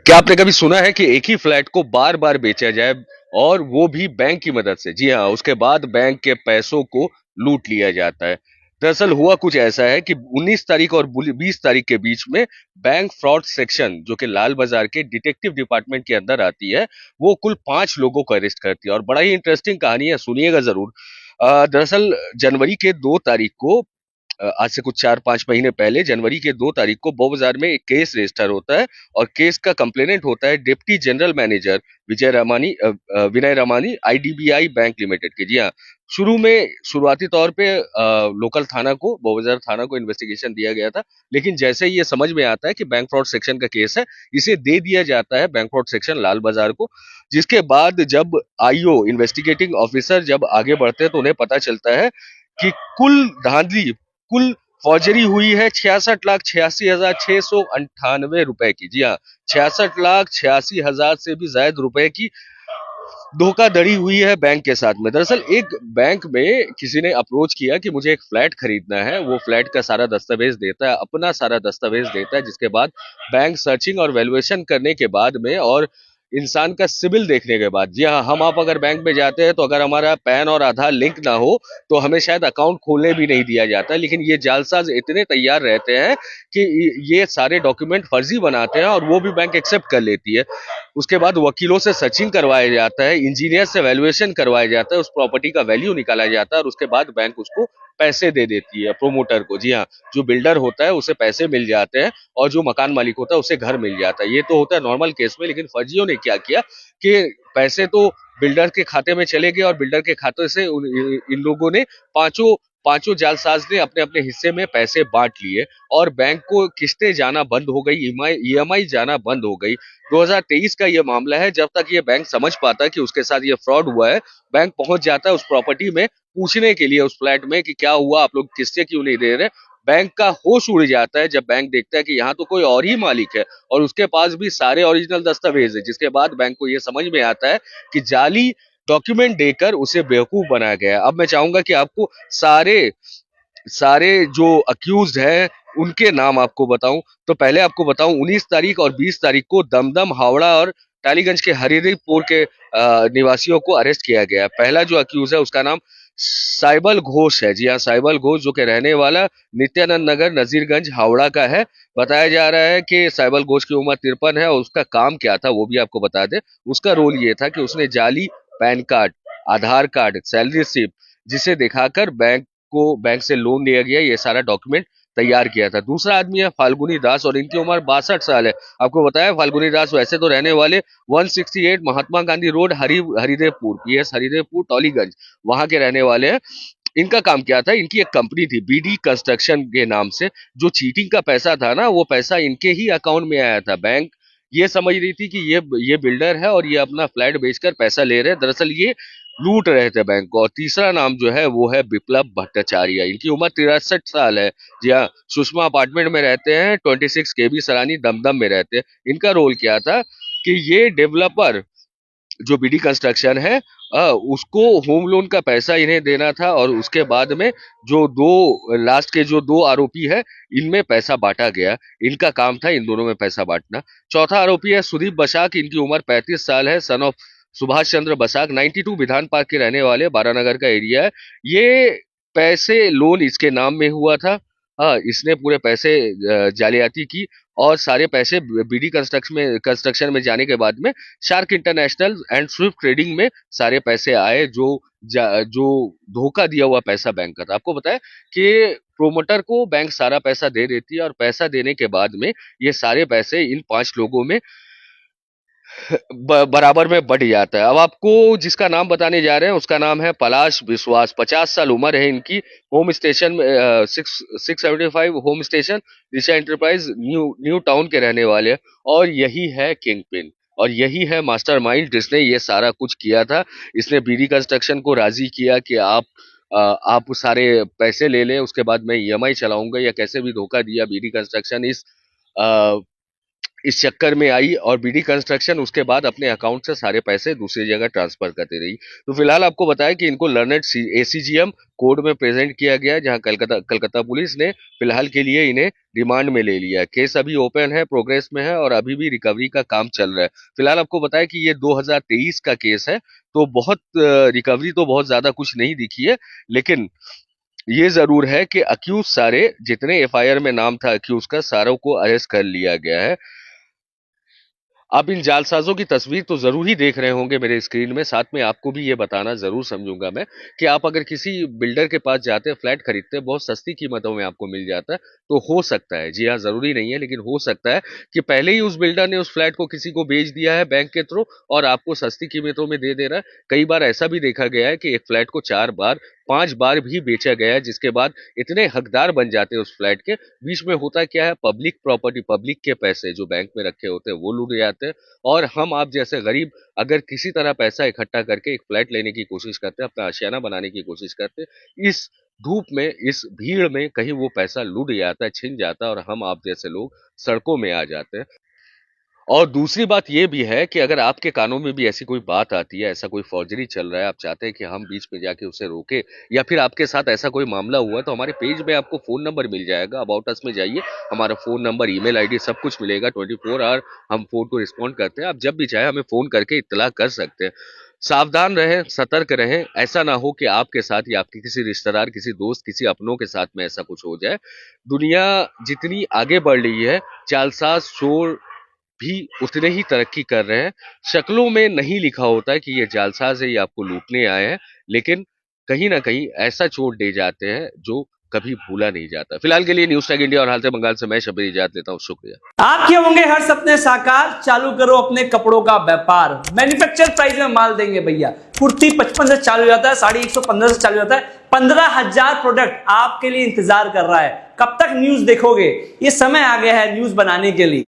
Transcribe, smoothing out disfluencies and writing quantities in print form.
क्या आपने कभी सुना है कि एक ही फ्लैट को बार बार बेचा जाए और वो भी बैंक की मदद से? जी हाँ, उसके बाद बैंक के पैसों को लूट लिया जाता है। दरअसल हुआ कुछ ऐसा है कि 19 तारीख और 20 तारीख के बीच में बैंक फ्रॉड सेक्शन, जो कि लाल बाजार के डिटेक्टिव डिपार्टमेंट के अंदर आती है, वो कुल 5 लोगों को अरेस्ट करती है और बड़ा ही इंटरेस्टिंग कहानी है, सुनिएगा जरूर। दरअसल जनवरी के 2 तारीख को, आज से कुछ 4-5 महीने पहले जनवरी के 2 तारीख को बो बाजार में एक केस रजिस्टर होता है और केस का कंप्लेनेंट होता है डिप्टी जनरल मैनेजर विनय रमानी, आईडीबीआई बैंक लिमिटेड के। जी हाँ, शुरू में शुरुआती तौर पे लोकल थाना को, बो बाजार थाना को इन्वेस्टिगेशन दिया गया था, लेकिन जैसे ही ये समझ में आता है कि बैंक फ्रॉड सेक्शन का केस है, इसे दे दिया जाता है बैंक फ्रॉड सेक्शन लाल बाजार को। जिसके बाद जब आईओ इन्वेस्टिगेटिंग ऑफिसर जब आगे बढ़ते हैं तो उन्हें पता चलता है कि कुल धांधली, कुल फौजरी हुई है 66,86,698 रुपए की। जी हाँ, 66,86,000 से भी ज्यादा रुपए की धोखाधड़ी हुई है बैंक के साथ में। दरअसल एक बैंक में किसी ने अप्रोच किया कि मुझे एक फ्लैट खरीदना है, वो फ्लैट का सारा दस्तावेज देता है, अपना सारा दस्तावेज देता है, जिसके बाद बैंक सर्चिंग और वैल्यूएशन करने के बाद में और इंसान का सिबिल देखने के बाद, जी हाँ, हम आप अगर बैंक में जाते हैं तो अगर हमारा पैन और आधार लिंक ना हो तो हमें शायद अकाउंट खोलने भी नहीं दिया जाता, लेकिन ये जालसाज इतने तैयार रहते हैं कि ये सारे डॉक्यूमेंट फर्जी बनाते हैं और वो भी बैंक एक्सेप्ट कर लेती है। उसके बाद वकीलों से सर्चिंग करवाया जाता है, इंजीनियर से वैल्यूएशन करवाया जाता है, उस प्रॉपर्टी का वैल्यू निकाला जाता है और उसके बाद बैंक उसको पैसे दे देती है प्रोमोटर को। जी हाँ, जो बिल्डर होता है उसे पैसे मिल जाते हैं और जो मकान मालिक होता है उसे घर मिल जाता है। ये तो होता है नॉर्मल केस में, लेकिन फर्जियों ने क्या किया कि पैसे तो बिल्डर के खाते में चले गए और बिल्डर के खाते से इन लोगों ने पांचों पांचों जालसाज ने अपने अपने हिस्से में पैसे बांट लिए और बैंक को किस्तें जाना बंद हो गई, ईएमआई जाना बंद हो गई। 2023 का ये मामला है। जब तक ये बैंक समझ पाता है कि उसके साथ ये फ्रॉड हुआ है, बैंक पहुंच जाता है उस प्रॉपर्टी में पूछने के लिए, उस फ्लैट में, कि क्या हुआ, आप लोग किस्तें क्यों नहीं दे रहे। बैंक का होश उड़ जाता है जब बैंक देखता है कि यहाँ तो कोई और ही मालिक है और उसके पास भी सारे ओरिजिनल दस्तावेज है। जिसके बाद बैंक को ये समझ में आता है कि जाली डॉक्यूमेंट देकर उसे बेवकूफ बनाया गया। अब मैं चाहूंगा कि आपको सारे सारे जो अक्यूज्ड हैं उनके नाम आपको बताऊं। तो पहले आपको बताऊं, 19 तारीख और 20 तारीख को दमदम, हावड़ा और टालीगंज के हरिदेवपुर के निवासियों को अरेस्ट किया गया। पहला जो अक्यूज है उसका नाम साइबल घोष है। जी हाँ, साइबल घोष, जो कि रहने वाला नित्यानंद नगर नजीरगंज हावड़ा का है। बताया जा रहा है कि साइबल घोष की उम्र 53 है और उसका काम क्या था वो भी आपको बता दें। उसका रोल ये था कि उसने जाली पैन कार्ड, आधार कार्ड, सैलरी स्लिप, जिसे दिखाकर बैंक से लोन लिया गया, ये सारा डॉक्यूमेंट तैयार किया था। दूसरा आदमी है फाल्गुनी दास और इनकी उम्र 62 साल है। आपको बताया फाल्गुनी दास वैसे तो रहने वाले 168 महात्मा गांधी रोड हरिदेवपुर, पीएस हरिदेवपुर टॉलीगंज, वहां के रहने वाले हैं। इनका काम क्या था, इनकी एक कंपनी थी बीडी कंस्ट्रक्शन के नाम से। जो चीटिंग का पैसा था ना, वो पैसा इनके ही अकाउंट में आया था। बैंक ये समझ रही थी कि ये बिल्डर है और ये अपना फ्लैट बेचकर पैसा ले रहे हैं, दरअसल ये लूट रहे थे बैंक को। और तीसरा नाम जो है वो है बिप्लब भट्टाचार्य, इनकी उम्र 63 साल है। जी हाँ, सुषमा अपार्टमेंट में रहते हैं, 26 केबी सरानी दमदम में रहते हैं। इनका रोल क्या था कि ये डेवलपर जो बीडी कंस्ट्रक्शन है, उसको होम लोन का पैसा इन्हें देना था और उसके बाद में जो दो लास्ट के जो दो आरोपी है, इनमें पैसा बांटा गया। इनका काम था इन दोनों में पैसा बांटना। चौथा आरोपी है सुदीप बसाक, इनकी उम्र 35 साल है, सन ऑफ सुभाष चंद्र बसाक, 92 विधान पार्क के रहने वाले, बारानगर का एरिया है। ये पैसे लोन इसके नाम में हुआ था। हाँ, इसने पूरे पैसे जालियाती की और सारे पैसे बीडी कंस्ट्रक्शन में जाने के बाद में shark international and Swift trading में सारे पैसे आए, जो धोखा दिया हुआ पैसा बैंक का था। आपको बताया कि प्रोमोटर को बैंक सारा पैसा दे देती है और पैसा देने के बाद में ये सारे पैसे इन 5 लोगों में बराबर में बढ़ जाता है। अब आपको जिसका नाम बताने जा रहे हैं उसका नाम है पलाश विश्वास, 50 साल उम्र है इनकी। होम स्टेशन में 675 होम स्टेशन, दिशा एंटरप्राइज, न्यू टाउन के रहने वाले हैं और यही है किंग पिन और यही है मास्टरमाइंड जिसने ये सारा कुछ किया था। इसने बीडी कंस्ट्रक्शन को राजी किया कि आप सारे पैसे ले लें, उसके बाद मैं ईएमआई चलाऊंगा, या कैसे भी धोखा दिया बीडी कंस्ट्रक्शन इस चक्कर में आई और बीडी कंस्ट्रक्शन उसके बाद अपने अकाउंट से सारे पैसे दूसरी जगह ट्रांसफर करती रही। तो फिलहाल आपको बताया कि इनको लर्नेड एसीजीएम कोर्ट में प्रेजेंट किया गया है, जहां कलकत्ता पुलिस ने फिलहाल के लिए इन्हें रिमांड में ले लिया है। केस अभी ओपन है, प्रोग्रेस में है और अभी भी रिकवरी का काम चल रहा है। फिलहाल आपको बताया कि ये 2023 का केस है, तो बहुत रिकवरी तो बहुत ज्यादा कुछ नहीं दिखी है, लेकिन ये जरूर है कि अक्यूज सारे, जितने एफआईआर में नाम था अक्यूज का, सारों को अरेस्ट कर लिया गया है। आप इन जालसाजों की तस्वीर तो जरूर ही देख रहे होंगे मेरे स्क्रीन में। साथ में आपको भी ये बताना जरूर समझूंगा मैं कि आप अगर किसी बिल्डर के पास जाते हैं, फ्लैट खरीदते हैं, बहुत सस्ती कीमतों में आपको मिल जाता है, तो हो सकता है, जी हाँ जरूरी नहीं है लेकिन हो सकता है कि पहले ही उस बिल्डर ने उस फ्लैट को किसी को बेच दिया है बैंक के थ्रू और आपको सस्ती कीमतों में दे रहा है। कई बार ऐसा भी देखा गया है कि एक फ्लैट को 4 बार 5 बार भी बेचा गया है, जिसके बाद इतने हकदार बन जाते हैं उस फ्लैट के। बीच में होता क्या है, पब्लिक प्रॉपर्टी, पब्लिक के पैसे जो बैंक में रखे होते हैं वो लूट जाते हैं और हम आप जैसे गरीब अगर किसी तरह पैसा इकट्ठा करके एक फ्लैट लेने की कोशिश करते हैं, अपना आशियाना बनाने की कोशिश करते हैं, इस धूप में, इस भीड़ में कहीं वो पैसा लूट जाता है, छिन जाता है और हम आप जैसे लोग सड़कों में आ जाते हैं। और दूसरी बात यह भी है कि अगर आपके कानों में भी ऐसी कोई बात आती है, ऐसा कोई फॉर्जरी चल रहा है, आप चाहते हैं कि हम बीच में जाके उसे रोके, या फिर आपके साथ ऐसा कोई मामला हुआ, तो हमारे पेज में आपको फोन नंबर मिल जाएगा। अबाउट अस में जाइए, हमारा फोन नंबर, ईमेल आईडी सब कुछ मिलेगा। 24 आवर हम फोन को रिस्पॉन्ड करते हैं। आप जब भी चाहे हमें फोन करके इत्तला कर सकते हैं। सावधान रहें, सतर्क रहें, ऐसा ना हो कि आपके साथ या आपके किसी रिश्तेदार, किसी दोस्त, किसी अपनों के साथ में ऐसा कुछ हो जाए। दुनिया जितनी आगे बढ़ रही है, जालसाज चोर भी उतने ही तरक्की कर रहे हैं। शक्लों में नहीं लिखा होता है कि ये जालसाज है, ये आपको लूटने आए हैं, लेकिन कहीं ना कहीं ऐसा चोट दे जाते हैं जो कभी भूला नहीं जाता। फिलहाल के लिए न्यूज टैग इंडिया और हाल बंगाल से मैं शबीर इजाजत लेता हूँ। शुक्रिया। आपके होंगे हर सपने साकार, चालू करो अपने कपड़ों का व्यापार। मैन्युफैक्चर प्राइस में माल देंगे भैया। कुर्ती 55 से चालू हो जाता है, साड़ी 115 से चालू होता है। 15,000 प्रोडक्ट आपके लिए इंतजार कर रहा है। कब तक न्यूज देखोगे? ये समय आ गया है न्यूज बनाने के लिए।